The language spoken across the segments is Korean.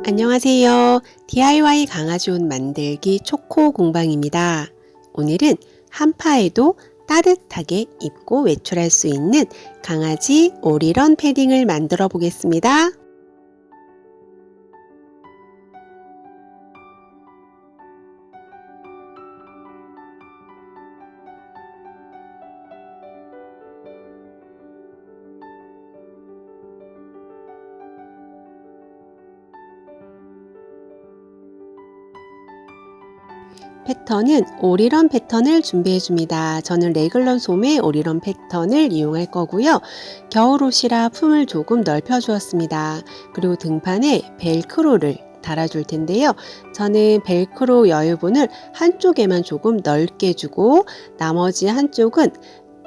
안녕하세요. DIY 강아지 옷 만들기 초코 공방입니다. 오늘은 한파에도 따뜻하게 입고 외출할 수 있는 강아지 오리런 패딩을 만들어 보겠습니다. 패턴은 오리런 패턴을 준비해 줍니다. 저는 레글런 솜의 오리런 패턴을 이용할 거고요. 겨울옷이라 품을 조금 넓혀 주었습니다. 그리고 등판에 벨크로를 달아줄 텐데요. 저는 벨크로 여유분을 한쪽에만 조금 넓게 주고 나머지 한쪽은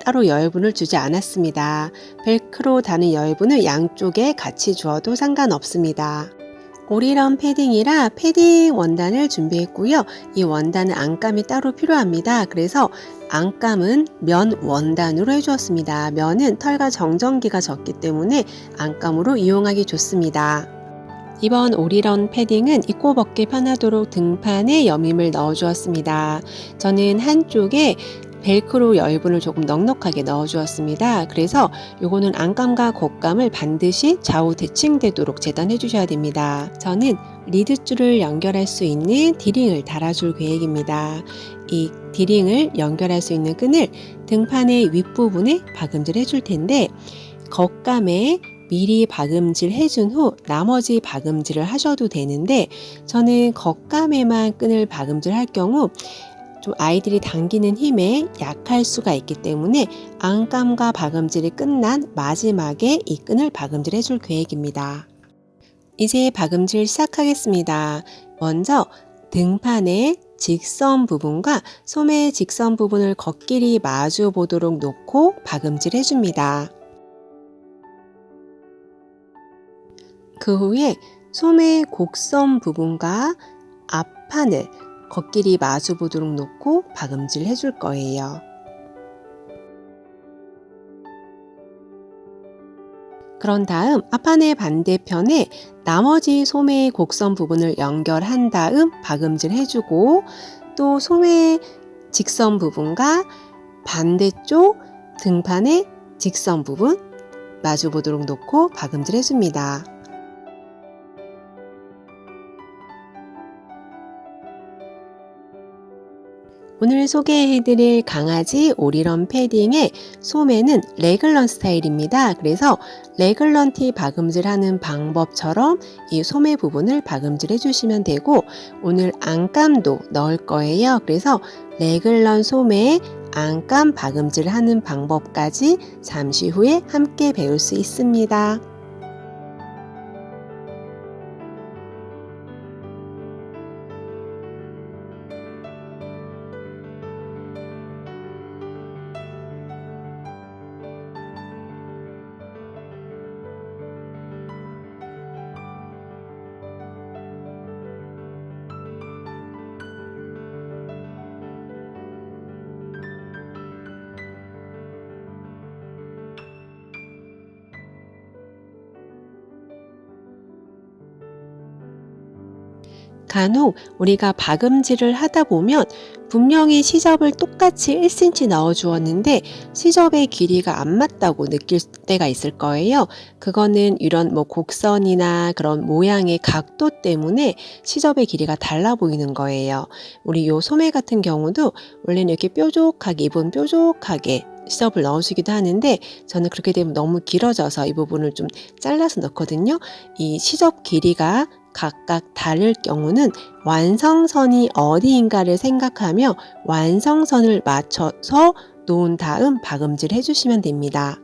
따로 여유분을 주지 않았습니다. 벨크로 다는 여유분을 양쪽에 같이 주어도 상관없습니다. 오리런 패딩이라 패딩 원단을 준비했고요. 이 원단은 안감이 따로 필요합니다. 그래서 안감은 면 원단으로 해주었습니다. 면은 털과 정전기가 적기 때문에 안감으로 이용하기 좋습니다. 이번 오리런 패딩은 입고 벗기 편하도록 등판에 여밈을 넣어 주었습니다. 저는 한쪽에 벨크로 여유분을 조금 넉넉하게 넣어 주었습니다. 그래서 요거는 안감과 겉감을 반드시 좌우 대칭되도록 재단해 주셔야 됩니다. 저는 리드줄을 연결할 수 있는 디링을 달아줄 계획입니다. 이 디링을 연결할 수 있는 끈을 등판의 윗부분에 박음질 해줄 텐데 겉감에 미리 박음질 해준 후 나머지 박음질을 하셔도 되는데 저는 겉감에만 끈을 박음질 할 경우 좀 아이들이 당기는 힘에 약할 수가 있기 때문에 안감과 박음질이 끝난 마지막에 이 끈을 박음질 해줄 계획입니다. 이제 박음질 시작하겠습니다. 먼저 등판의 직선 부분과 솜의 직선 부분을 겉길이 마주 보도록 놓고 박음질 해줍니다. 그 후에 솜의 곡선 부분과 앞판을 겉길이 마주 보도록 놓고 박음질 해줄 거예요. 그런 다음 앞판의 반대편에 나머지 솜의 곡선 부분을 연결한 다음 박음질 해주고 또 솜의 직선 부분과 반대쪽 등판의 직선 부분 마주 보도록 놓고 박음질 해줍니다. 오늘 소개해드릴 강아지 오리런 패딩의 솜에는 레글런 스타일입니다. 그래서 레글런 티 박음질 하는 방법처럼 이 소매 부분을 박음질 해주시면 되고 오늘 안감도 넣을 거예요. 그래서 레글런 솜에 안감 박음질 하는 방법까지 잠시 후에 함께 배울 수 있습니다. 간혹 우리가 박음질을 하다 보면 분명히 시접을 똑같이 1cm 넣어 주었는데 시접의 길이가 안 맞다고 느낄 때가 있을 거예요. 그거는 이런 곡선이나 그런 모양의 각도 때문에 시접의 길이가 달라 보이는 거예요. 우리 요 소매 같은 경우도 원래는 이렇게 뾰족하게 입은 뾰족하게 시접을 넣어주기도 하는데 저는 그렇게 되면 너무 길어져서 이 부분을 좀 잘라서 넣거든요. 이 시접 길이가 각각 다를 경우는 완성선이 어디인가를 생각하며 완성선을 맞춰서 놓은 다음 박음질 해주시면 됩니다.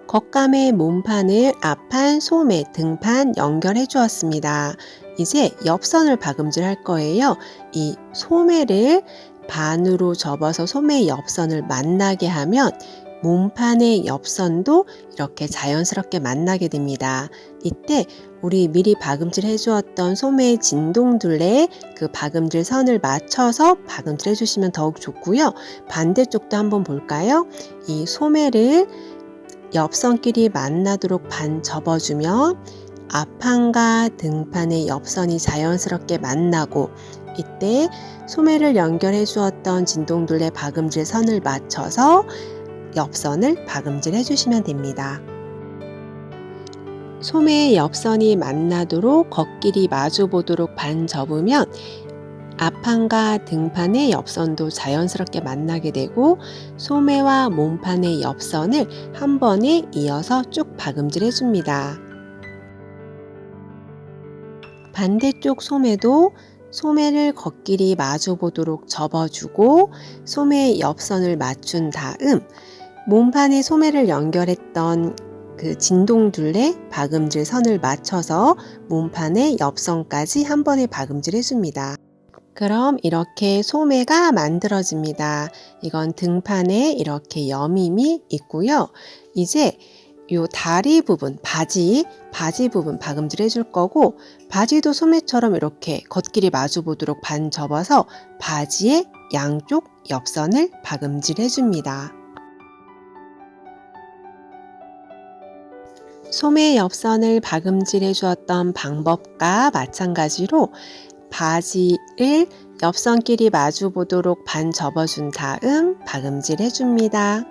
겉감의 몸판을 앞판, 소매, 등판 연결해 주었습니다. 이제 옆선을 박음질 할 거예요. 이 소매를 반으로 접어서 소매 옆선을 만나게 하면 몸판의 옆선도 이렇게 자연스럽게 만나게 됩니다. 이때 우리 미리 박음질 해주었던 소매 진동둘레에 그 박음질 선을 맞춰서 박음질 해주시면 더욱 좋고요. 반대쪽도 한번 볼까요? 이 소매를 옆선끼리 만나도록 반 접어주면 앞판과 등판의 옆선이 자연스럽게 만나고, 이때 소매를 연결해 주었던 진동둘레 박음질 선을 맞춰서 옆선을 박음질 해주시면 됩니다. 소매의 옆선이 만나도록 겉길이 마주 보도록 반 접으면 앞판과 등판의 옆선도 자연스럽게 만나게 되고, 소매와 몸판의 옆선을 한 번에 이어서 쭉 박음질 해줍니다. 반대쪽 소매도 소매를 겉길이 마주 보도록 접어주고 소매의 옆선을 맞춘 다음 몸판에 소매를 연결했던 그 진동둘레 박음질 선을 맞춰서 몸판의 옆선까지 한 번에 박음질 해줍니다. 그럼 이렇게 소매가 만들어집니다. 이건 등판에 이렇게 여밈이 있고요. 이제 요 다리 부분, 바지 부분 박음질 해줄 거고, 바지도 소매처럼 이렇게 겉길이 마주 보도록 반 접어서 바지의 양쪽 옆선을 박음질 해줍니다. 소매 옆선을 박음질 해주었던 방법과 마찬가지로 바지를 옆선끼리 마주 보도록 반 접어준 다음 박음질 해줍니다.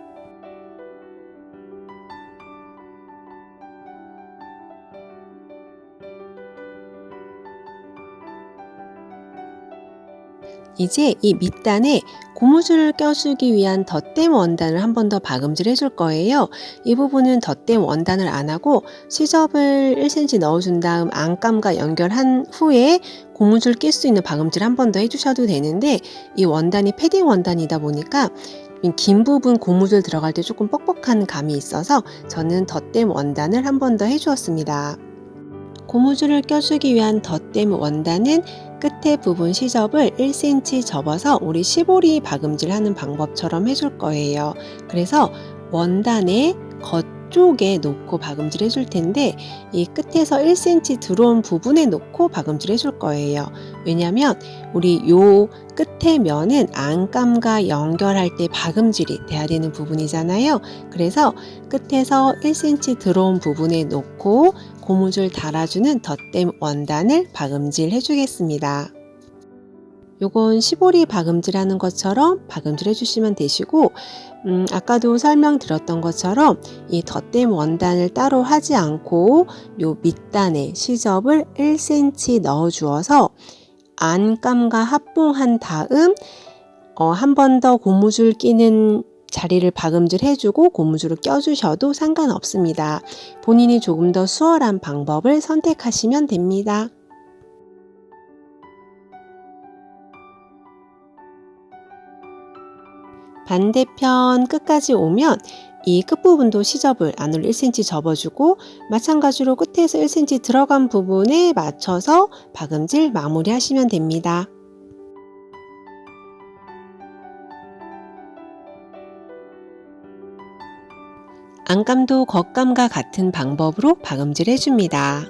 이제 이 밑단에 고무줄을 껴주기 위한 덧댐 원단을 한 번 더 박음질 해줄 거예요. 이 부분은 덧댐 원단을 안 하고 시접을 1cm 넣어준 다음 안감과 연결한 후에 고무줄 낄 수 있는 박음질 한 번 더 해주셔도 되는데, 이 원단이 패딩 원단이다 보니까 긴 부분 고무줄 들어갈 때 조금 뻑뻑한 감이 있어서 저는 덧댐 원단을 한 번 더 해주었습니다. 고무줄을 껴주기 위한 덧댐 원단은 끝에 부분 시접을 1cm 접어서 우리 시보리 박음질 하는 방법처럼 해줄 거예요. 그래서 원단의 겉쪽에 놓고 박음질 해줄 텐데, 이 끝에서 1cm 들어온 부분에 놓고 박음질 해줄 거예요. 왜냐면 우리 요 끝에 면은 안감과 연결할 때 박음질이 돼야 되는 부분이잖아요. 그래서 끝에서 1cm 들어온 부분에 놓고 고무줄 달아주는 덧댐 원단을 박음질 해주겠습니다. 요건 시보리 박음질 하는 것처럼 박음질 해주시면 되시고, 아까도 설명드렸던 것처럼 이 덧댐 원단을 따로 하지 않고 요 밑단에 시접을 1cm 넣어 주어서 안감과 합봉한 다음 한 번 더 고무줄 끼는 자리를 박음질 해주고 고무줄을 껴주셔도 상관없습니다. 본인이 조금 더 수월한 방법을 선택하시면 됩니다. 반대편 끝까지 오면 이 끝부분도 시접을 안으로 1cm 접어주고, 마찬가지로 끝에서 1cm 들어간 부분에 맞춰서 박음질 마무리 하시면 됩니다. 안감도 겉감과 같은 방법으로 박음질 해줍니다.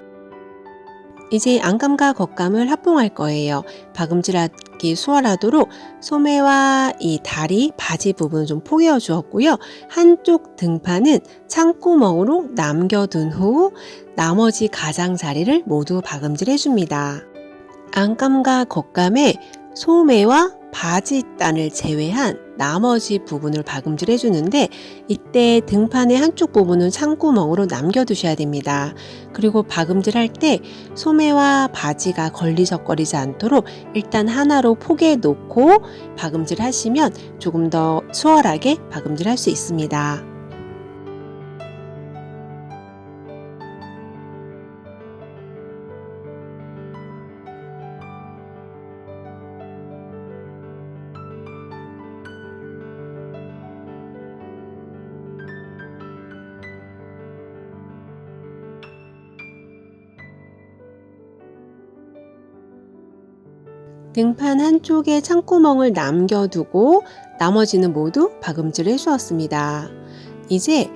이제 안감과 겉감을 합봉할 거예요. 박음질하기 수월하도록 소매와 이 다리, 바지 부분을 좀 포개어 주었고요. 한쪽 등판은 창구멍으로 남겨둔 후 나머지 가장자리를 모두 박음질 해줍니다. 안감과 겉감에 소매와 바지단을 제외한 나머지 부분을 박음질 해주는데, 이때 등판의 한쪽 부분은 창구멍으로 남겨두셔야 됩니다. 그리고 박음질 할 때 소매와 바지가 걸리적거리지 않도록 일단 하나로 포개해 놓고 박음질 하시면 조금 더 수월하게 박음질 할 수 있습니다. 등판 한쪽에 창구멍을 남겨두고 나머지는 모두 박음질을 해주었습니다. 이제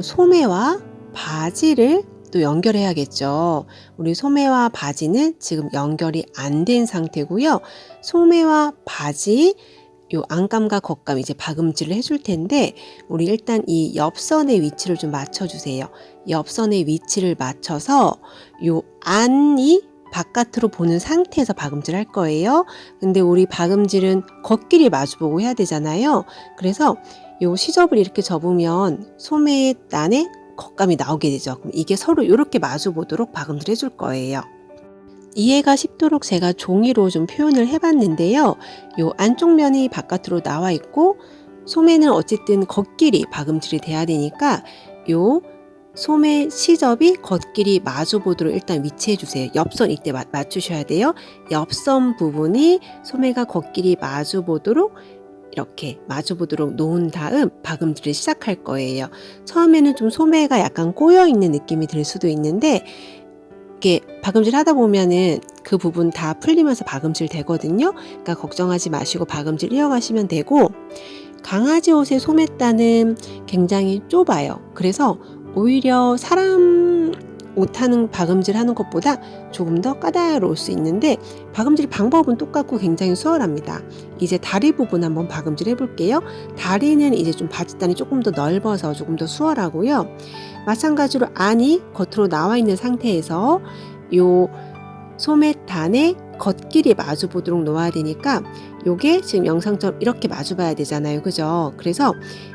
소매와 바지를 또 연결해야겠죠. 우리 소매와 바지는 지금 연결이 안 된 상태고요. 소매와 바지 요 안감과 겉감 이제 박음질을 해줄 텐데 우리 일단 이 옆선의 위치를 좀 맞춰주세요. 옆선의 위치를 맞춰서 요 안이 바깥으로 보는 상태에서 박음질 할 거예요. 근데 우리 박음질은 겉길이 마주보고 해야 되잖아요. 그래서 요 시접을 이렇게 접으면 소매의 단에 겉감이 나오게 되죠. 그럼 이게 서로 이렇게 마주보도록 박음질 해줄 거예요. 이해가 쉽도록 제가 종이로 좀 표현을 해봤는데요. 요 안쪽 면이 바깥으로 나와 있고 소매는 어쨌든 겉길이 박음질이 돼야 되니까 요 소매 시접이 겉길이 마주보도록 일단 위치해 주세요. 옆선 이때 맞추셔야 돼요. 옆선 부분이 소매가 겉길이 마주보도록 이렇게 마주보도록 놓은 다음 박음질을 시작할 거예요. 처음에는 좀 소매가 약간 꼬여 있는 느낌이 들 수도 있는데 이게 박음질 하다 보면은 그 부분 다 풀리면서 박음질 되거든요. 그러니까 걱정하지 마시고 박음질 이어가시면 되고 강아지 옷의 소매단은 굉장히 좁아요. 그래서 오히려 사람 옷하는 박음질 하는 것보다 조금 더 까다로울 수 있는데 박음질 방법은 똑같고 굉장히 수월합니다. 이제 다리 부분 한번 박음질 해볼게요. 다리는 이제 좀 바지단이 조금 더 넓어서 조금 더 수월하고요. 마찬가지로 안이 겉으로 나와 있는 상태에서 요 소매단에 겉길이 마주 보도록 놓아야 되니까 요게 지금 영상처럼 이렇게 마주 봐야 되잖아요. 그죠? 그래서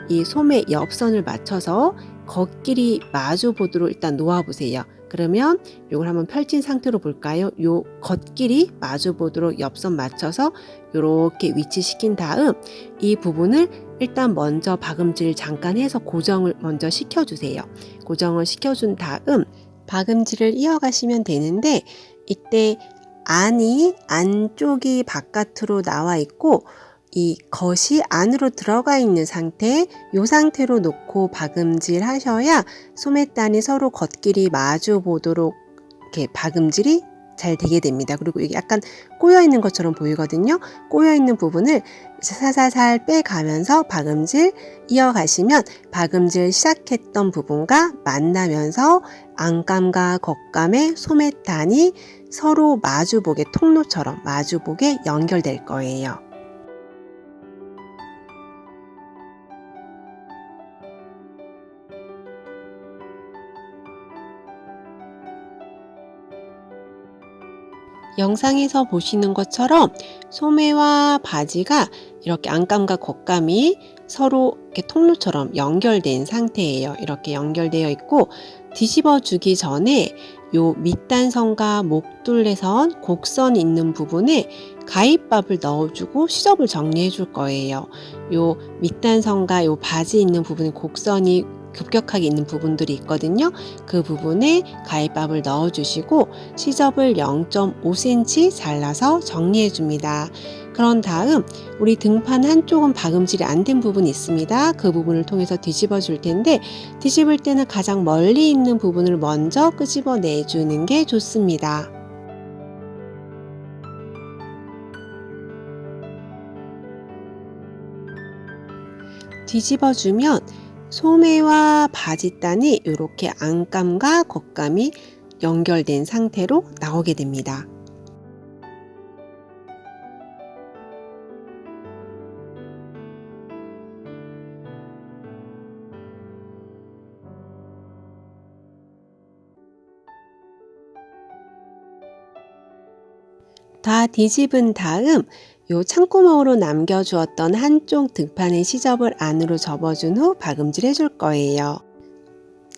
이 소매 옆선을 맞춰서 겉길이 마주 보도록 일단 놓아 보세요. 그러면 요걸 한번 펼친 상태로 볼까요? 요 겉길이 마주 보도록 옆선 맞춰서 요렇게 위치시킨 다음 이 부분을 일단 먼저 박음질 잠깐 해서 고정을 먼저 시켜주세요. 고정을 시켜준 다음 박음질을 이어가시면 되는데 이때 안쪽이 바깥으로 나와 있고 이 겉이 안으로 들어가 있는 상태, 이 상태로 놓고 박음질 하셔야 소매단이 서로 겉길이 마주 보도록 이렇게 박음질이 잘 되게 됩니다. 그리고 이게 약간 꼬여 있는 것처럼 보이거든요. 꼬여 있는 부분을 살살살 빼가면서 박음질 이어가시면 박음질 시작했던 부분과 만나면서 안감과 겉감의 소매단이 서로 마주보게 통로처럼 마주보게 연결될 거예요. 영상에서 보시는 것처럼 소매와 바지가 이렇게 안감과 겉감이 서로 이렇게 통로처럼 연결된 상태예요. 이렇게 연결되어 있고 뒤집어 주기 전에 요 밑단선과 목둘레선, 곡선 있는 부분에 가위밥을 넣어주고 시접을 정리해 줄 거예요. 요 밑단선과 요 바지 있는 부분에 곡선이 급격하게 있는 부분들이 있거든요. 그 부분에 가위밥을 넣어주시고 시접을 0.5cm 잘라서 정리해 줍니다. 그런 다음 우리 등판 한쪽은 박음질이 안 된 부분이 있습니다. 그 부분을 통해서 뒤집어 줄 텐데 뒤집을 때는 가장 멀리 있는 부분을 먼저 끄집어 내주는 게 좋습니다. 뒤집어 주면 소매와 바지단이 이렇게 안감과 겉감이 연결된 상태로 나오게 됩니다. 다 뒤집은 다음 요 창구멍으로 남겨주었던 한쪽 등판의 시접을 안으로 접어준 후 박음질 해줄 거예요.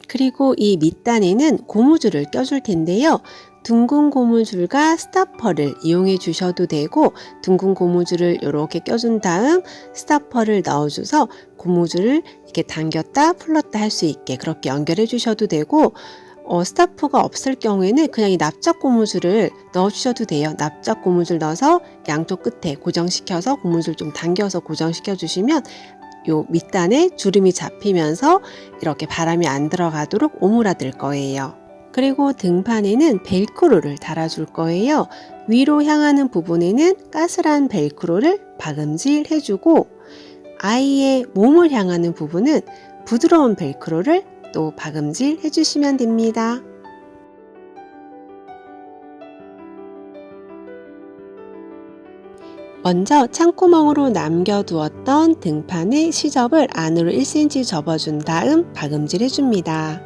그리고 이 밑단에는 고무줄을 껴줄 텐데요. 둥근 고무줄과 스타퍼를 이용해 주셔도 되고 둥근 고무줄을 이렇게 껴준 다음 스타퍼를 넣어줘서 고무줄을 이렇게 당겼다 풀렀다 할 수 있게 그렇게 연결해 주셔도 되고 스타프가 없을 경우에는 그냥 이 납작 고무줄을 넣어주셔도 돼요. 납작 고무줄 넣어서 양쪽 끝에 고정시켜서 고무줄 좀 당겨서 고정시켜 주시면 요 밑단에 주름이 잡히면서 이렇게 바람이 안 들어가도록 오므라들 거예요. 그리고 등판에는 벨크로를 달아줄 거예요. 위로 향하는 부분에는 까슬한 벨크로를 박음질 해주고 아이의 몸을 향하는 부분은 부드러운 벨크로를 또 박음질 해주시면 됩니다. 먼저 창구멍으로 남겨두었던 등판의 시접을 안으로 1cm 접어준 다음 박음질 해줍니다.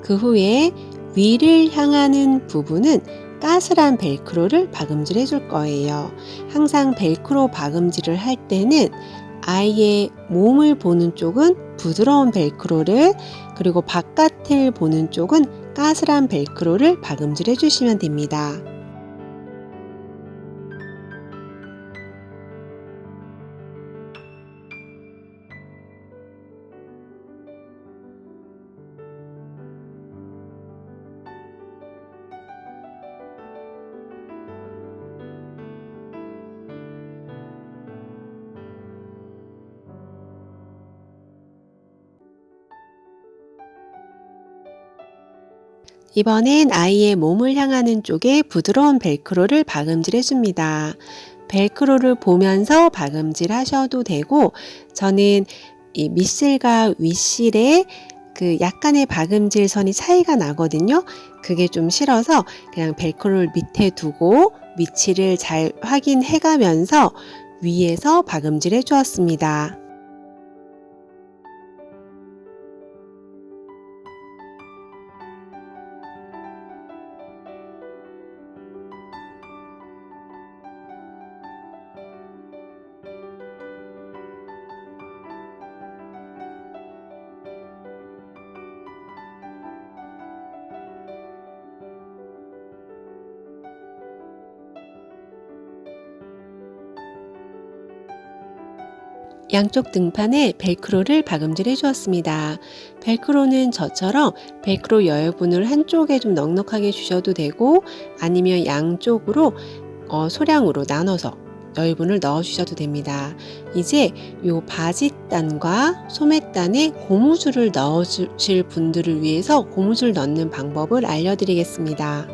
그 후에 위를 향하는 부분은 까슬한 벨크로를 박음질 해줄 거예요. 항상 벨크로 박음질을 할 때는 아이의 몸을 보는 쪽은 부드러운 벨크로를, 그리고 바깥을 보는 쪽은 까슬한 벨크로를 박음질 해주시면 됩니다. 이번엔 아이의 몸을 향하는 쪽에 부드러운 벨크로를 박음질 해줍니다. 벨크로를 보면서 박음질 하셔도 되고, 저는 이 밑실과 윗실에 그 약간의 박음질 선이 차이가 나거든요. 그게 좀 싫어서 그냥 벨크로를 밑에 두고 위치를 잘 확인해 가면서 위에서 박음질 해 주었습니다. 양쪽 등판에 벨크로를 박음질 해주었습니다. 벨크로는 저처럼 벨크로 여유분을 한쪽에 좀 넉넉하게 주셔도 되고, 아니면 양쪽으로 소량으로 나눠서 여유분을 넣어 주셔도 됩니다. 이제 요 바짓단과 소매단에 고무줄을 넣어 주실 분들을 위해서 고무줄 넣는 방법을 알려드리겠습니다.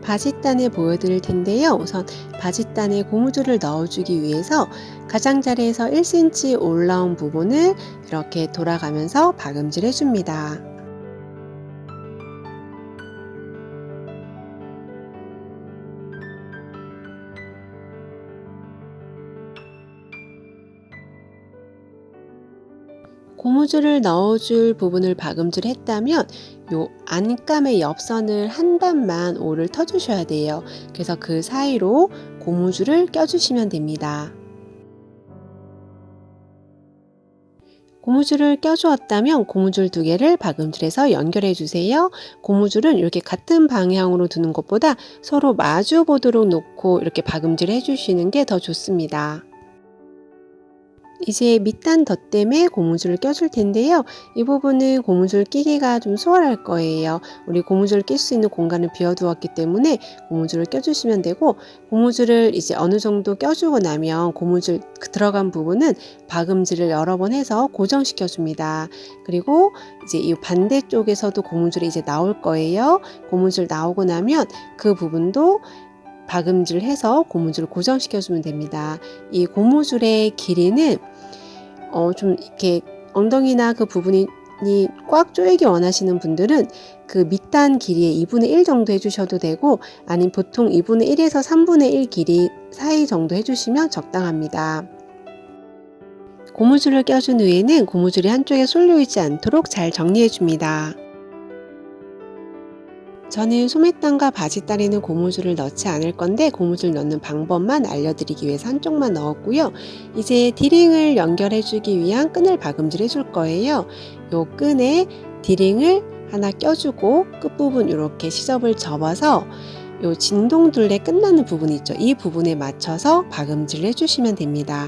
바짓단을 보여드릴 텐데요. 우선 바짓단에 고무줄을 넣어주기 위해서 가장자리에서 1cm 올라온 부분을 이렇게 돌아가면서 박음질 해줍니다. 고무줄을 넣어줄 부분을 박음질 했다면 요 안감의 옆선을 한 단만 올을 터주셔야 돼요. 그래서 그 사이로 고무줄을 껴주시면 됩니다. 고무줄을 껴주었다면 고무줄 2개를 박음질해서 연결해 주세요. 고무줄은 이렇게 같은 방향으로 두는 것보다 서로 마주 보도록 놓고 이렇게 박음질 해주시는 게 더 좋습니다. 이제 밑단 덧댐에 고무줄을 껴줄 텐데요. 이 부분은 고무줄 끼기가 좀 수월할 거예요. 우리 고무줄을 낄 수 있는 공간을 비워두었기 때문에 고무줄을 껴주시면 되고, 고무줄을 이제 어느 정도 껴주고 나면 고무줄 들어간 부분은 박음질을 여러 번 해서 고정시켜 줍니다. 그리고 이제 이 반대쪽에서도 고무줄이 이제 나올 거예요. 고무줄 나오고 나면 그 부분도 박음질 해서 고무줄을 고정시켜 주면 됩니다. 이 고무줄의 길이는 좀 이렇게 엉덩이나 그 부분이 꽉 조이기 원하시는 분들은 그 밑단 길이의 2분의 1 정도 해주셔도 되고, 아니면 보통 2분의 1에서 3분의 1 길이 사이 정도 해주시면 적당합니다. 고무줄을 껴준 후에는 고무줄이 한쪽에 쏠려 있지 않도록 잘 정리해 줍니다. 저는 소매단과 바짓단에는 고무줄을 넣지 않을 건데 고무줄 넣는 방법만 알려드리기 위해서 한쪽만 넣었고요. 이제 디링을 연결해 주기 위한 끈을 박음질 해줄 거예요. 요 끈에 디링을 하나 껴주고 끝부분 이렇게 시접을 접어서 요 진동둘레 끝나는 부분 있죠. 이 부분에 맞춰서 박음질을 해주시면 됩니다.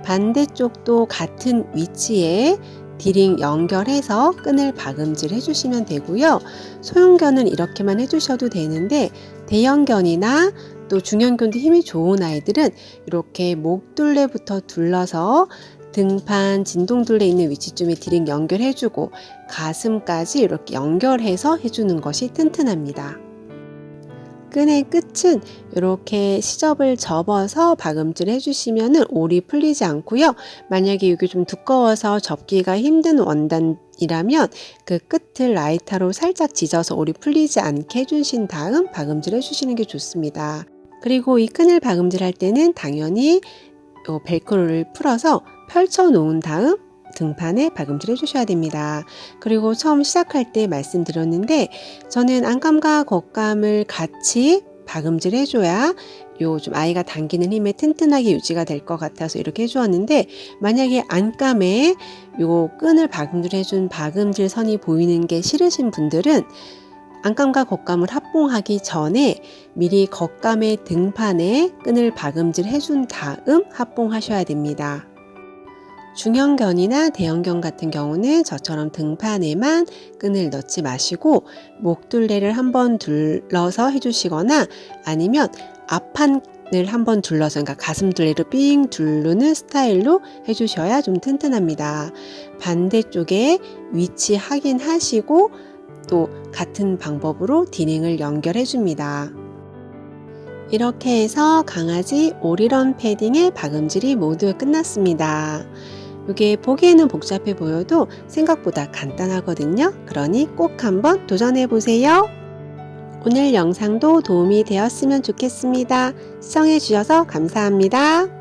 반대쪽도 같은 위치에 디링 연결해서 끈을 박음질 해주시면 되고요. 소형견은 이렇게만 해주셔도 되는데, 대형견이나 또 중형견도 힘이 좋은 아이들은 이렇게 목둘레부터 둘러서 등판 진동둘레 있는 위치쯤에 디링 연결해주고 가슴까지 이렇게 연결해서 해주는 것이 튼튼합니다. 끈의 끝은 이렇게 시접을 접어서 박음질 해주시면 올이 풀리지 않고요. 만약에 이게 좀 두꺼워서 접기가 힘든 원단이라면 그 끝을 라이터로 살짝 찢어서 올이 풀리지 않게 해주신 다음 박음질 해주시는 게 좋습니다. 그리고 이 끈을 박음질할 때는 당연히 벨크로를 풀어서 펼쳐 놓은 다음 등판에 박음질 해주셔야 됩니다. 그리고 처음 시작할 때 말씀드렸는데 저는 안감과 겉감을 같이 박음질 해줘야 요 좀 아이가 당기는 힘에 튼튼하게 유지가 될 것 같아서 이렇게 해주었는데 만약에 안감에 요 끈을 박음질 해준 박음질 선이 보이는 게 싫으신 분들은 안감과 겉감을 합봉하기 전에 미리 겉감의 등판에 끈을 박음질 해준 다음 합봉하셔야 됩니다. 중형견이나 대형견 같은 경우는 저처럼 등판에만 끈을 넣지 마시고 목둘레를 한번 둘러서 해주시거나 아니면 앞판을 한번 둘러서 그러니까 가슴둘레로 삥 두르는 스타일로 해주셔야 좀 튼튼합니다. 반대쪽에 위치 확인하시고 또 같은 방법으로 디닝을 연결해 줍니다. 이렇게 해서 강아지 오리런 패딩의 박음질이 모두 끝났습니다. 이게 보기에는 복잡해 보여도 생각보다 간단하거든요. 그러니 꼭 한번 도전해 보세요. 오늘 영상도 도움이 되었으면 좋겠습니다. 시청해 주셔서 감사합니다.